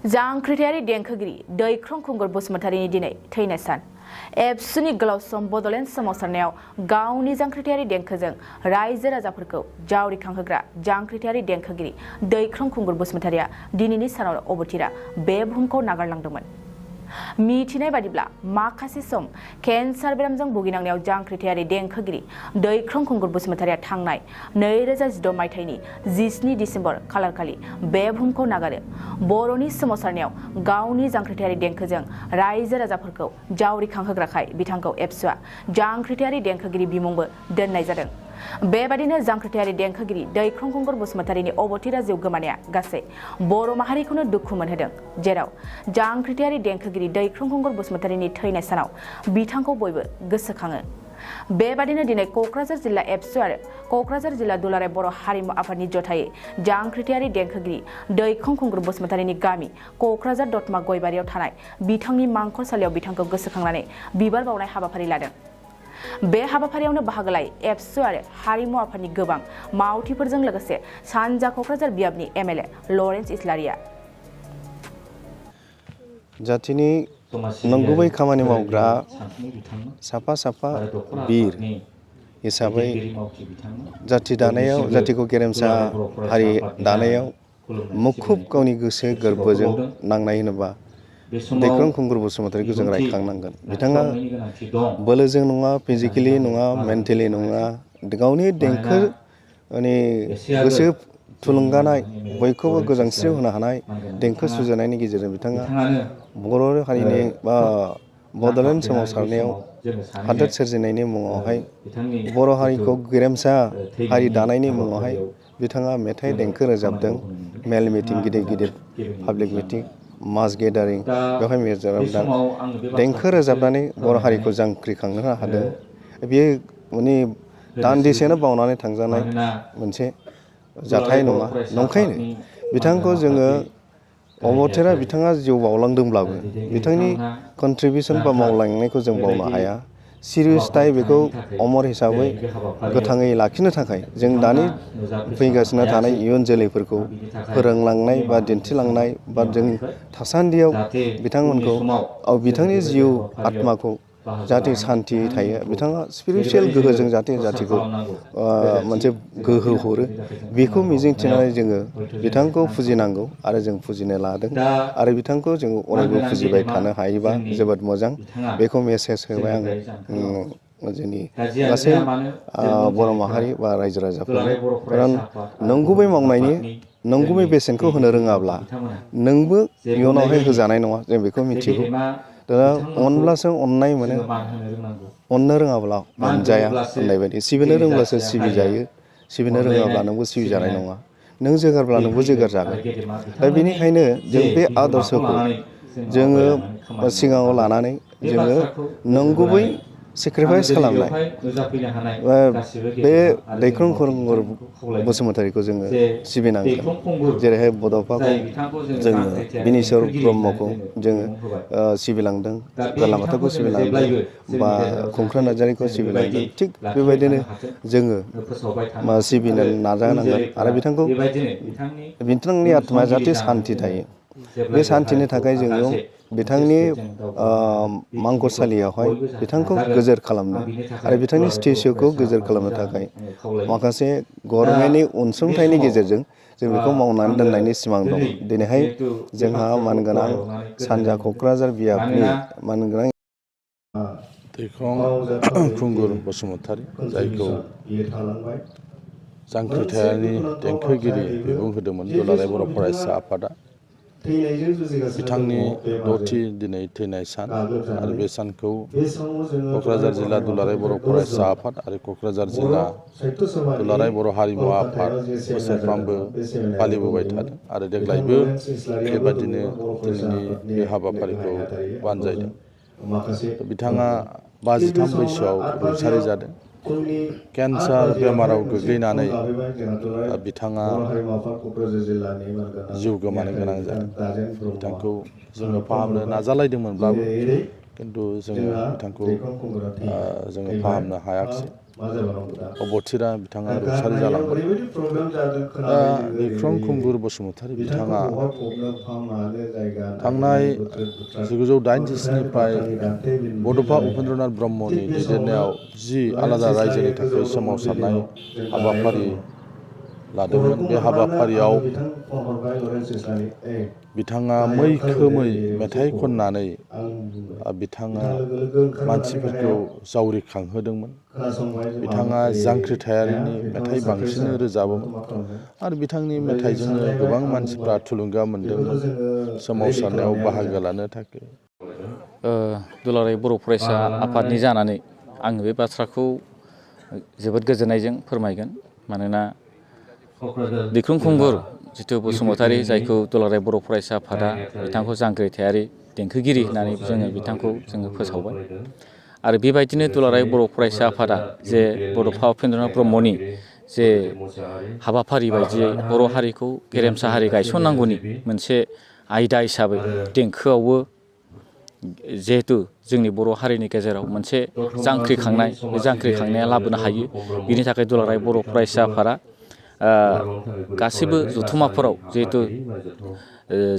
जांख्रिथायारि देंखोगिरि दैख्रं खुंगुर बसुमतारीनि दिनै थैनाय सान। एबसुनि गोलाव सम बड'लेण्ड सोमावसारनायाव गावनि जांख्रिथायारि देंखोजों रायजो राजाफोरखौ जावरिखांहोग्रा जांख्रिथायारि देंखोगिरि दैख्रं खुंगुर बसुमतारीया दिनैनि सानाव अबथिरा बे बुहुमखौ नागारलांदोंमोन। मिथिनाय बादिब्ला माखासे सम केन्सार बेरामजों भुगिनांनायाव जांख्रिथायारि देंखोगिरि दैख्रं खुंगुर बसुमतारीया थांनाय 2016 मायथाइनि 17 दिसेम्बर खालारखालि बे बुहुमखौ नागारो। बर'नि सोमावसारनायाव गावनि जांख्रिथायारि देंखोजों रायजो राजाफोरखौ जावरिखांहोग्राखाय बिथांखौ एबसुआ जांख्रिथायारि देंखोगिरि बिमुंबो दोननाय जादों। बेबादिनो जांख्रिथायारि देंखोगिरि दैख्रं खुंगुर बसुमतारीनि अबथिरा जिउ गोमानाया गासै बर' माहारिखौनो दुखु मोनहोदों, जेराव जांख्रिथायारि देंखोगिरि दैख्रं खुंगुर बसुमतारीनि थैनाय सानाव बिथांखौ बयबो गोसोखाङो। बेबादिनो दिनै क'क्राझार जिल्ला एबसु आरो क'क्राझार जिल्ला दुलाराय बर' हारिमु आफादनि जथायै जांख्रिथायारि देंखोगिरि दैख्रं खुंगुर बसुमतारीनि गामि क'क्राझार दतमा गयबारियाव थानाय बिथांनि मांखरसालियाव बिथांखौ गोसोखांनानै बिबार बावनाय हाबाफारि लादों। बे हाबाफारियावनो बाहागो लायो एबसु आरो हारिमु आफादनि गोबां मावथिफोरजों लोगोसे सानजा क'क्राझार बियाबनि एमएलए लरेन्स इस्लारिया। जातिनि नंगुबै खामानि मावग्रा साफा साफा बिर हिसाबै जाति दानायाव जातिखौ गेरेमसा हारि दानायाव मुखुब गावनि गोसो गोरबोजों नांनाय होनोबा दैख्रं खुंगुर बसुमतारीखौ जों रायखांनांगोन। बिथाङा बोलोजों नङा, फिजिकेलि नङा, मेन्टेलि नङा, गावनि देंखो गोसो थुलुंगानाय बयखौबो गोजांस्रिव होनो हानाय देंखो सुजुनायनि गेजेरजों बिथाङा बर' हारिनि बा बड'लेण्ड सोमावसारनायाव हादोर सोरजिनायनि मुङावहाय बर' हारिखौ गेरेमसा हारि दानायनि मुङावहाय बिथाङा मेथाइ देंखो रोजाबदों। मेल मिटिं, गिदिर गिदिर पाब्लिक मिटिं, मास गेदारिं बेवहाय रोजाबदों। देंखो रोजाबनानै बर' हारिखौ जांख्रिखांनो हादों। बेयो दान्दिसेनो बावनानै थांजानाय मोनसे जाथाय नङा। नंखायनो बिथांखौ जोङो अबथिरा बिथाङा जिउ बावलांदोंब्लाबो बिथांनि कन्ट्रिबिउसन बा मावलांनायखौ जों बावनो हाया। सिरियासयै बेखौ अमर हिसाबै गोथाङै लाखिनो थाखाय जों दानि फैगासिनो थानाय इयुन जोलैफोरखौ फोरोंलांनाय बा दिन्थिलांनाय बा जों थासान्दियाव बिथांमोनखौ बिथांनि जिउ आत्माखौ जाहाथे सान्थियै थायो, बिथाङा स्पिरिचुवेल गोहोजों जाहाथे जातिखौ मोनसे गोहो हरो, बेखौ मिजिंथिनानै जोङो बिथांखौ फुजिनांगौ आरो जों फुजिनो लादों आरो बिथांखौ जों अरायबो फुजिबाय थानो हायोबा जोबोद मोजां। बेखौ मेसेज होबाय आं जोंनि गासै बर' माहारि बा रायजो राजाफोरनो। खारन नंगुबै मावनायनि नंगुबै बेसेनखौ होनो रोङाब्ला नोंबो इयुनावहाय होजानाय नङा, जों बेखौ मिथिगौ। दा अनब्लासो अननाय मोनो, अननो रोङाब्ला अनजाया होननाय बायदि। सिबिनो रोंब्लासो सिबिजायो, सिबिनो रोङाब्ला नोंबो सिबिजानाय नङा, नों जोगारब्ला नोंबो जोगार जागोन। दा बेनिखायनो जों बे आदर्शखौ जोङो सिगाङाव लानानै जोङो नंगुबै सेक्रिफाइस खालामनाय बे दैख्रं खुंगुर बसुमतारीखौ जोङो सिबिनांगोन। जेरैहाय बड'फाखौ जोङो बिनेस्वर ब्रह्मखौ जोङो सिबिलांदों, गारलामाथाखौ सिबिलांदों, बा खुंख्रा नार्जारिखौ सिबिलांदों। थिग बेबायदिनो जोङो सिबिनो नाजानांगोन आरो बिथांनि आत्माया जाहाथे सान्थि थायो। बे सान्थिनि थाखाय जोङो बिथांनि मांखरसालियावहाय बिथांखौ गोजोर खालामनो आरो बिथांनि स्टेचुखौ गोजोर खालामनो थाखाय माखासे गभर्नमेन्टनि अनसुंथाइनि गेजेरजों जों बेखौ मावनानै दोननायनि सिमां दं। दिनैहाय जोंहा मानगोनां सानजा क'क्राझार बियाबनि मानगोनां दैख्रं खुंगुर बसुमतारी, जायखौ जांख्रिथायारि देंखोगिरि बिमुं होदोंमोन दुलाराय बर' फरायसा आफादा, बिथांनि 6थि दिनै थैनाय सान आरो बे सानखौ क'क्राझार जिल्ला दुलाराय बर' फरायसा आफाद आरो क'क्राझार जिल्ला दुलाराय बर' हारिमु आफाद बोसोरफ्रामबो फालिबोबाय थादों आरो देग्लायबो बेबादिनो दिनैनि बे हाबाफारिखौ बानजायदों। बिथाङा 53 बैसोआव रुंसारि जादों। केन्सार बेमाराव गोग्लैनानै बिथाङा जिउ गोमानो गोनां जादों। बिथांखौ जोङो फाहामनो नाजालायदोंमोनब्लाबो खिन्थु जोङो बिथांखौ जोङो फाहामनो हायाखिसै। अबथिरा बिथाङा रुंसारि जालांबाय। दा बिक्रम कुंगुर बसुमतारी बिथाङा थांनाय 1987निफ्राय बड'फा उपेन्द्रनाथ ब्रह्मनि दैदेननायाव जि आलादा रायजोनि थाखाय सोमावसारनाय हाबाफारि लादोंमोन। बे हाबाफारियाव बिथाङा मैखोमै मेथाइ खननानै बिथाङा मानसिफोरखौ जावरिखांहोदोंमोन। बिथाङा जांख्रिथायारिनि मेथाइ बांसिन रोजाबोमोन आरो बिथांनि मेथाइजोंनो गोबां मानसिफ्रा थुलुंगा मोन्दोंमोन सोमावसारनायाव बाहागो लानो थाखाय। दुलाराय बर' फरायसा आफादनि जानानै आङो बे बाथ्राखौ जोबोद गोजोननायजों फोरमायगोन। मानोना बिक्रम कुंगुर जितु बसुमतारी, जायखौ दुलाराय बर' फरायसा आफादा बिथांखौ जांख्रिथायारि देंखोगिरि होननानै बिथांखौ फोसावबाय। आरो बेबायदिनो दुलाराय बर' फरायसा आफादा जे बड'फा उपेन्द्रनाथ ब्रह्मनि जे हाबाफारि बायदियै बर' हारिखौ गेरेमसा हारि गायसननांगौनि मोनसे आयदा हिसाबै देंखोआवबो जिहेतु जोंनि बर' हारिनि गेजेराव मोनसे जांख्रिखांनाय, बे जांख्रिखांनाया लाबोनो हायो। बिनि थाखाय दुलाराय बर' फरायसा आफादा गासैबो जथुम्माफोराव जिहेतु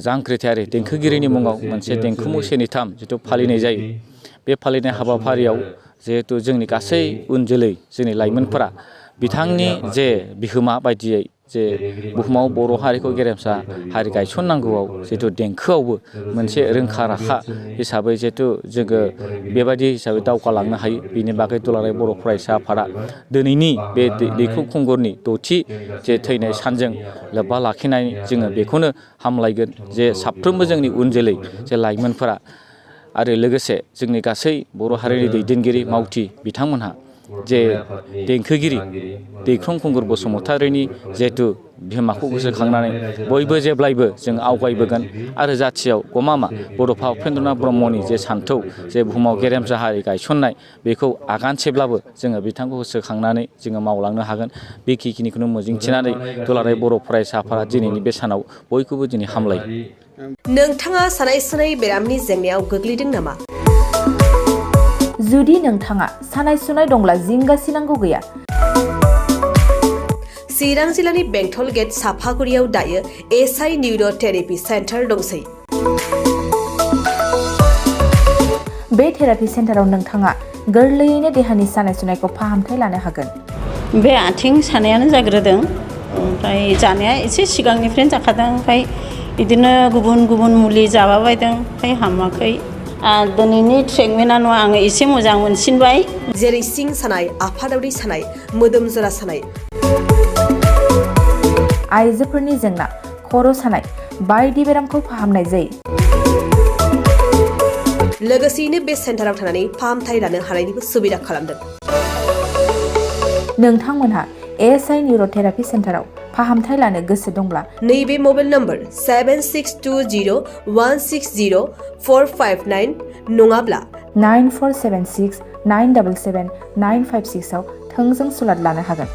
जांख्रिथायारि देंखोगिरिनि मुङाव मोनसे देंखो मुसेनिथाम जितु फालिनाय जायो। बे फालिनाय हाबाफारियाव जिहेतु जोंनि गासै उन जोलै, जोंनि लाइमोनफोरा बिथांनि जे बिहोमा बायदियै जे बुहुमाव बर' हारिखौ गेरेमसा हारि गायसननांगौआव जितु देंखोआवबो मोनसे रोंखा राखा हिसाबै जिहेतु जोङो बेबायदि हिसाबै दावगालांनो हायो। बिनि बागै दुलाराय बर' फरायसा आफादा दिनैनि बे बिक्रम कुंगुरनि 6थि जे थैनाय सानजों लोब्बा लाखिनानै जोङो बेखौनो हामलायगोन जे साफ्रोमबो जोंनि उन जोलै जे लाइमोनफोरा आरो लोगोसे जोंनि गासै बर' हारिनि दैदेनगिरि मावथि बिथांमोनहा जे देंखोगिरि बिक्रम कुंगुर बसुमतारीनि जिहेतु बिहोमाखौ गोसोखांनानै बयबो जेब्लायबो जों आवगायबोगोन आरो जाथियाव गमामा बड'फा उपेन्द्रनाथ ब्रह्मनि जे सान्थौ, जे बुहुमाव गेरेमसा हारि गायसननाय, बेखौ आगानसेब्लाबो जोङो बिथांखौ गोसोखांनानै जोङो मावलांनो हागोन। बेखिनिखौनो मिजिंथिनानै दुलाराय बर' फरायसा आफादा दिनैनि बे सानाव बयखौबो दिनै हामलायो। नोंथाङा सानाय सुनाय बेरामनि जेंनायाव गोग्लैदों नामा? जुदि नोंथाङा सानाय सुनाय दंब्ला जिंगासिनांगौ गैया। चिरां जिल्लानि बेंटल गेट साफागुरियाव दायो एसआइ निउर' थेरापि सेन्टार दंसै। बे थेरापि सेन्टाराव नोंथाङा गोरलैयैनो देहानि सानाय सुनायखौ फाहामथाय लानो हागोन। बे आथिं सानायानो जाग्रोदों, ओमफ्राय जानाया एसे सिगांनिफ्रायनो जाखादों, ओमफ्राय बिदिनो गुबुन गुबुन मुलि जाबाबायदों, ओमफ्राय हामाखै। दिनैनि ट्रिटमेन्टआनो आङो एसे मोजां मोनसिनबाय। जेरै सिं सानाय, आफादावरि सानाय, मोदोम जरा सानाय, आइजोफोरनि जेंना, खर' सानाय बायदि बेरामखौ फाहामनाय जायो। लोगोसेयैनो बे सेन्टाराव थानानै फाहामथाय लानो हानायनिबो सुबिदा खालामदों। नोंथांमोनहा एसआइ निउर' थेरापि सेन्टाराव फाहामथाय लानो गोसो दंब्ला नैबे मबाइल नम्बर 7620160459 नङाब्ला 9476977956 आव थोंजों सुलाद लानो हागोन।